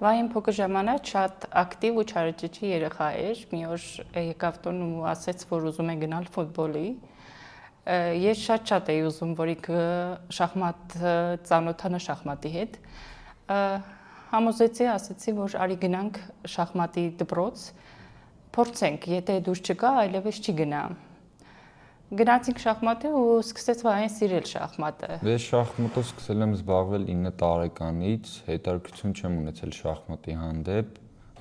Վային փոքր ժամանակ շատ ակտիվ ու չարաճճի երեխա էր։ Մի օր եկավ տուն ու ասեց, որ ուզում է գնալ ֆուտբոլի։ Ես շատ էի ուզում, որ ինքը շախմատ ծանոթանա շախմատի հետ։ Համոզեցի, ասեցի, որ արի գնանք շախմատի դպրոց, փորձենք, եթե դուրս չգա, այլևս չի գնա։ Գնացինք շախմատի ու սկսեց Վահեն սիրել շախմատը։ Ես շախմատով սկսել եմ զբաղվել 9 տարեկանից, հետաքրքրություն չեմ ունեցել շախմատի հանդեպ,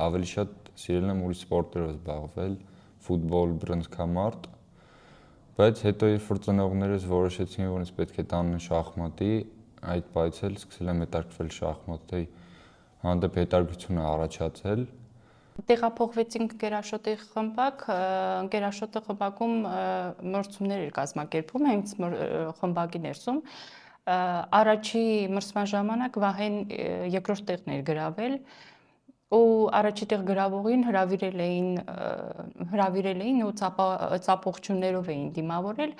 ավելի շատ սիրել եմ ուրիշ սպորտերով զբաղվել, ֆուտբոլ, բռնցքամարտ, բայց հետո երբ որ ծնողներս որոշեցին, որ ինձ պետք է տանեն շախմատի, այդ պայից էլ սկսել եմ հետաքրքրվել շախմատի հանդեպ հետաքրքրությունը առաջացել։ Տեղափոխվեցինք Գերաշոտի խմբակ, Գերաշոտի խմբակում մրցումներ էր կազմակերպում, հենց խմբակի ներսում։ Առաջի մրցման ժամանակ Վահեն երկրորդ տեղն էր գրավել ու առաջի տեղ գրավողին հրավիրել էին ու ծափողջություններով էին դիմավորել։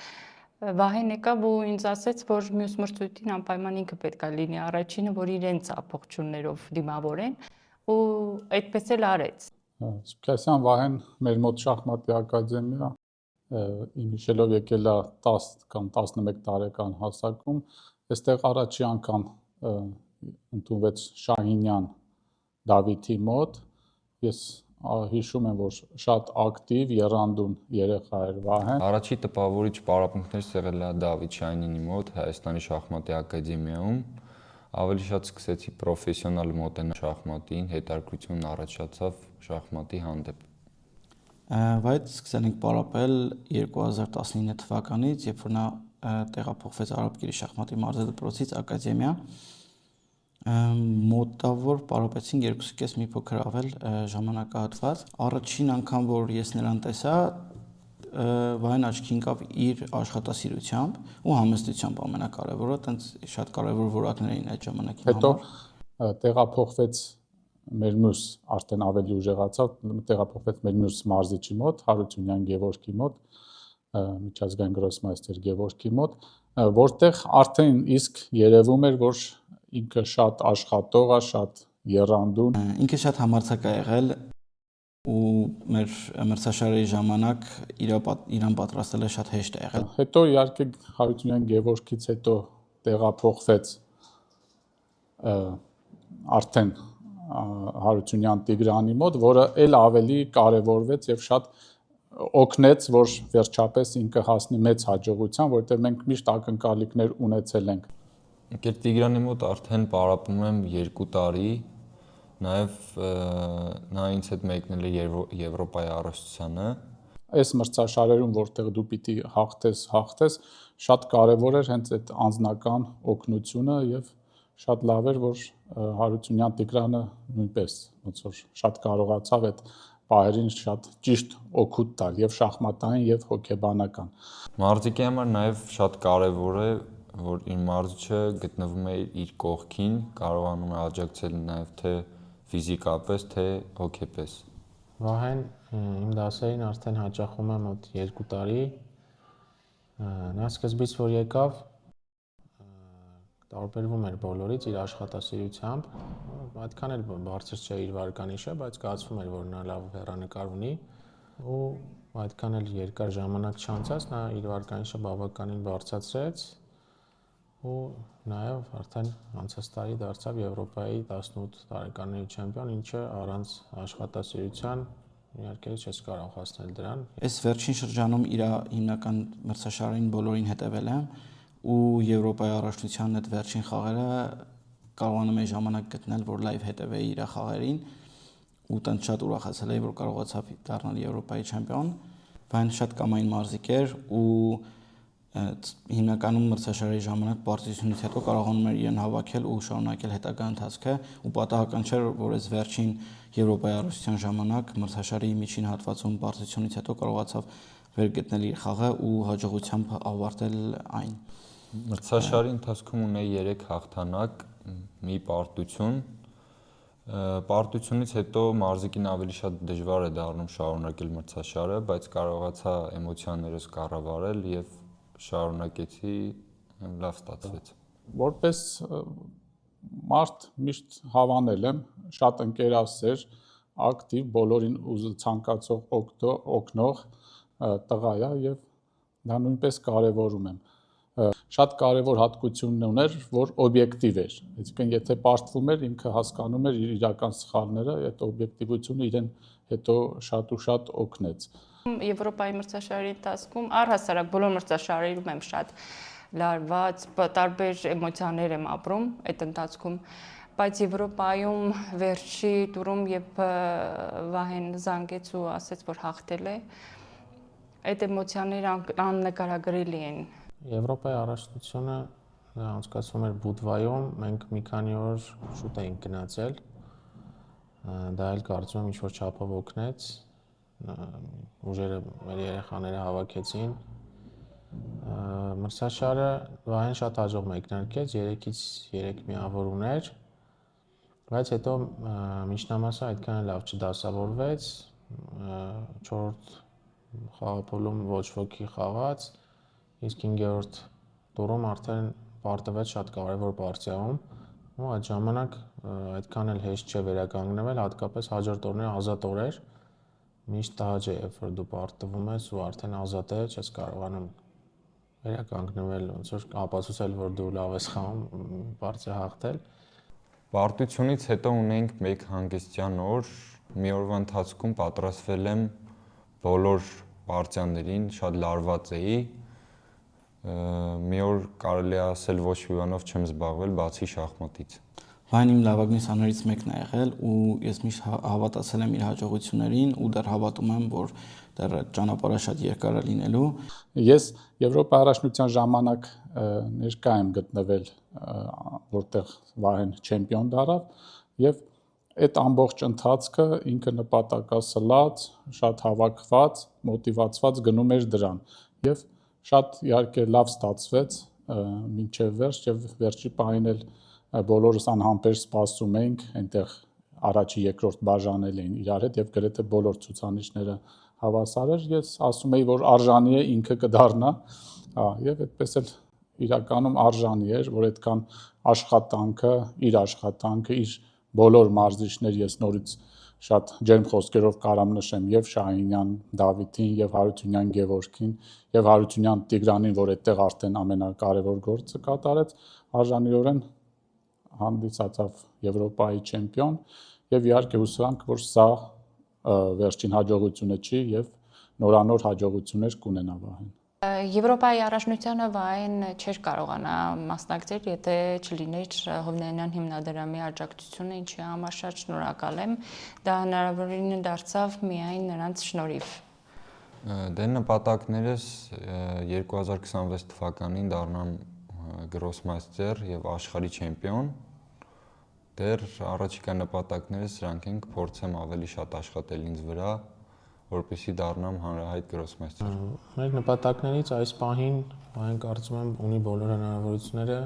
Վահեն եկավ ու ինձ ասեց, որ մյուս մրցույթին անպայման ինքը պետք է լինի առաջինը, որ իրեն ծափողջություններով դիմավորեն։ Ու այդպես էլ արեց։ Սպասյան Վահեն մեր մոտ շախմատի ակադեմիա իմիջելով եկել է 10 կամ 11 տարեկան հասակում, այստեղ առաջի անգամ ընդունվեց Շահինյան Դավիթի մոտ, ես հիշում եմ, որ շատ ակտիվ, եռանդուն երեխա էր Վահեն։ Առաջի տպավորիչ պարապմունքներից եղել է Դավիթ Շահինյանի մոտ Հայաստանի շախմատի ակադեմիայում, ավելի շատ սկսեցի պրոֆեսիոնալ մոտենալ շախմատին, հետաքրքրություն առաջացավ շախմատի հանդեպ։ Բայց սկսել ենք պարապել 2019 թվականից, երբ որ նա տեղափոխվեց Արաբկիրի շախմատի մարզադպրոցից ակադեմիա, մոտավոր պարապեցին 2.5 մի փոքր ավել ժամանակահատված։ Առաջին անգամ, որ ես նրան տեսա, Վահեն աչքի ընկավ իր աշխատասիրությամբ ու համեստությամբ ամենակարևորը, տենց շատ կարևոր որակներ էին այդ ժամանակ իմ համար։ Հետո տեղափոխվեց մեր մյուս արդեն ավելի ուժեղացավ, տեղափոխվեց մեր մյուս մարզիչի մոտ, Հարությունյան Գևորգի մոտ, միջազգային գրոսմայստեր Գևորգի մոտ, որտեղ արդեն իսկ երևում էր, որ ինքը շատ աշխատող է, շատ եռանդուն։ Ինքը շատ համարձակ է եղել ու մեր մրցաշարերի ժամանակ իրան պատրաստելը շատ հեշտ է եղել։ Հետո իհարկե Հարությունյան Գևորգից հետո տեղափոխվեց արդեն Հարությունյան Տիգրանի մոտ, որը էլ ավելի կարևորվեց եւ շատ օգնեց, որ վերջապես ինքը հասնի մեծ հաջողության, որովհետեւ մենք միշտ ակնկալիքներ ունեցել ենք։ Ընկեր Տիգրանի մոտ արդեն պարապում եմ 2 տարի, նաեւ նա ինձ հետ մեկնել է Եվրոպայի առաջնությանը։ Այս մրցաշարերում, որտեղ դու պիտի հաղթես, շատ կարևոր էր հենց այդ անձնական օգնությունը եւ շատ լավ էր, որ Հարությունյան Տիգրանը նույնպես ոնց որ շատ կարողացավ այդ պահերին շատ ճիշտ օգուտ տալ եւ շախմատային եւ հոգեբանական։ Մարզիկի համար նաեւ շատ կարևոր է, որ իր մարզիչը գտնվում է իր կողքին, կարողանում է աջակցել նաեւ թե ֆիզիկապես, թե հոգեպես։ Վահեն իմ դասերին արդեն հաճախում է մոտ 2 տարի։ Նա սկզբից որ եկավ, տարբերվում էր բոլորից իր աշխատասիրությամբ, այդքան էլ բարձր չէ իր վարկանիշը, բայց կարծում էր, որ նա լավ հեռանկար ունի ու այդքան էլ երկար ժամանակ չանցած նա իր վարկանիշը բավականին բարձրացրեց ու նաև արդեն անցած տարի դարձավ Եվրոպայի 18 տարեկանների չեմպիոն, ինչը առանց աշխատասիրության իհարկե չես կարող հասնել դրան։ Այս վերջին շրջանում իր հիմնական մրցաշարին բոլորին հետևել եմ ու Եվրոպայի առաջնության այդ վերջին խաղերը կարողանում էի ժամանակ գտնել, որ լայվ հետևեի իր խաղերին ու տենց շատ ուրախացել էի, որ կարողացավ դառնալ Եվրոպայի չեմպիոն։ Վահեն շատ կամային մարզիկ էր ու հիմնականում մրցաշարերի ժամանակ պարտիզությունից հետո կարողանում էր իրեն հավաքել ու շարունակել հետագա ընթացքը ու պատահական չէր, որ այս վերջին Եվրոպայի առաջնության ժամանակ մրցաշարի միջին հատվածում պարտիզությունից հետո կարողացավ վերգտնել իր խաղը ու հաջողությամբ ավարտել այն։ Մրցաշարի ընթացքում ունեի 3 հաղթանակ, մի պարտություն։ Պարտությունից հետո մարզիկին ավելի շատ դժվար է դառնում շարունակել մրցաշարը, բայց կարողացա էմոցիաներս կառավարել եւ շարունակեցի, լավ ստացվեց։ Որպես մարդ միշտ հավանել եմ, շատ ընկերասեր, ակտիվ, բոլորին ցանկացող օգնող տղա է եւ դա նույնպես կարևորում եմ։ Շատ կարևոր հատկությունն ուներ, որ օբյեկտիվ էր։ Այսինքն, եթե պարտվում էր, ինքը հասկանում էր իր իրական սխալները, այդ օբյեկտիվությունը իրեն հետո շատ ու շատ օգնեց։ Եվրոպայի մրցաշարի ընթացքում առհասարակ բոլոր մրցաշարերում եմ շատ լարված, տարբեր էմոցիաներ եմ ապրում այդ ընթացքում, բայց Եվրոպայում վերջի տուրում երբ Վահեն զանգեց ու ասեց, որ հաղթել է, այդ էմոցիաները աննկարագրելի են։ Եվրոպայի առաջնությունը անցկացվում էր Բուդվայում, մենք մի քանի օր շուտ էինք գնացել, դա էլ կարծում եմ ինչ-որ չափով օգնեց, ուժերը մեր երեխաները հավաքեցին, մրցաշարը Վահեն շատ հաջող մեկնարկեց, 3-ից 3 միավոր ուներ, բայց հետո միջնամասը այդքան լավ չդասավորվեց, 4-րդ խաղափուլում ոչ ոքի խաղաց, իսկ 5-րդ տուրում արդեն պարտվեց շատ կարևոր պարտիայում, ու այդ ժամանակ այդքան էլ հեշտ չէ վերականգնվել, հատկապես հաջորդ օրները ազատ օրեր, միշտ տհաճ է, երբ որ դու պարտվում ես ու արդեն ազատ է, չես կարողանում վերականգնվել, ոնց որ ապացուցել, որ դու լավ ես խաղում, պարտիա հաղթել։ Պարտությունից հետո ունենք մեկ հանգստյան օր, մի օրվա ընթացքում պատրաստվել եմ բոլոր պարտիաներին, շատ լարված էի, մի օր կարելի է ասել ոչ մի բանով չեմ զբաղվել, բացի շախմատից։ Վահեն իմ լավագույն սաներից մեկն է եղել ու ես միշտ հավատացել եմ իր հաջողություններին ու դեռ հավատում եմ, որ դեռ ճանապարհը շատ երկար է լինելու։ Ես Եվրոպայի առաջնության ժամանակ ներկա եմ գտնվել, որտեղ Վահեն չեմպիոն դառավ եւ այդ ամբողջ ընթացքը ինքը նպատակասլաց, շատ հավաքված, մոտիվացված գնում էր դրան եւ շատ իհարկե լավ ստացվեց մինչև վերջ եւ վերջի պահին էլ բոլորս անհամբեր սպասում ենք, այնտեղ առաջի երկրորդ բաժանել էին իրար հետ եւ գրեթե բոլոր ցուցանիշները հավասար էր։ Ես ասում եի, որ արժանի է ինքը կդառնա, եւ այդպես էլ իրականում արժանի էր, որ այդքան աշխատանքը, իր բոլոր մարզիչներ ես նորից շատ ջերմ խոսքերով կարամ նշեմ եւ Շահինյան Դավիթին եւ Հարությունյան Գևորգին եւ Հարությունյան Տիգրանին, որ այդտեղ արդեն ամենակարևոր գործը կատարեց, արժանիորեն հանդիսացավ Եվրոպայի չեմպիոն եւ իհարկե հուսանք, որ սա վերջին հաջողությունը չի եւ նորանոր հաջողություններ կունենա Վահեն։ Եվրոպայի առաջնությանը Վահեն չէր կարողանա մասնակցել, եթե չլիներ Հովնանյան հիմնադրամի աջակցությունը, ինչի համար շատ շնորհակալ եմ։ Դա հնարավորին դարձավ միայն նրանց շնորհիվ։ Դե նպատակներս 2026 թվականին դառնամ գրոսմայստեր եւ աշխարհի չեմպիոն։ Դեռ առաջիկա նպատակներս սրանք են, կփորձեմ ավելի շատ աշխատել ինձ վրա, որպեսզի դառնամ հանրահայտ գրոսմայստեր։ Մեր նպատակներից այս պահին Վահեն կարծում եմ ունի բոլոր հնարավորությունները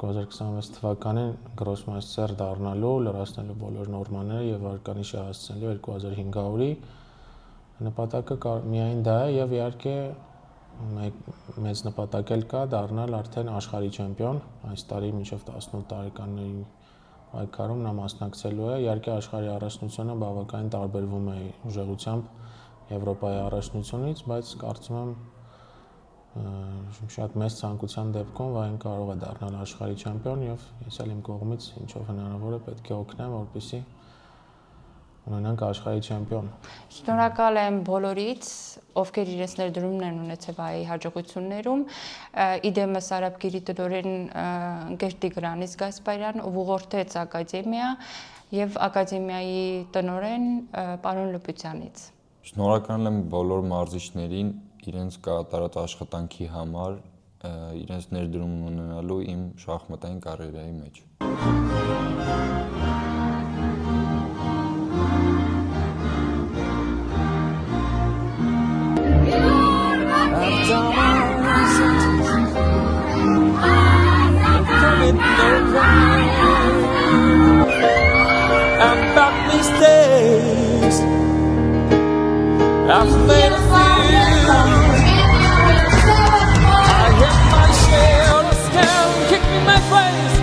2026 թվականին գրոսմայստեր դառնալու, լրացնելու բոլոր նորմաները եւ վարկանիշը հասցնելու 2500-ի։ Նպատակը միայն դա է եւ իհարկե մեծ նպատակ էլ կա դառնալ արդեն աշխարհի չեմպիոն, այս տարի մինչև 18 տարեկանների պայքարում նա մասնակցելու է, իհարկե աշխարհի առաջնությունը բավականին տարբերվում է ուժեղությամբ Եվրոպայի առաջնությունից, բայց կարծում եմ շատ մեծ ցանկության դեպքում Վահեն կարող է դառնալ աշխարհի չեմպիոն եւ ես էլ իմ կողմից ինչով հնարավոր է պետք է օգնեմ, որպեսզի ունենանք աշխարհի չեմպիոն։ Շնորհակալ եմ բոլորից, ովքեր իրենց ներդրումն են ունեցել այս հաջողություններում։ Իդեմս Արաբգիրի տնօրեն ընկեր Տիգրանից Գասպարյան ուղղորդեց ակադեմիա եւ ակադեմիայի տնօրեն պարոն Լուպյանից։ Շնորհակալ եմ բոլոր մարզիչներին իրենց կատարած աշխատանքի համար, իրենց ներդրումն ունենալու իմ շախմատային կարիերայի մեջ։ About these days, I've made a few. I hit my share of scam, kicked in my face.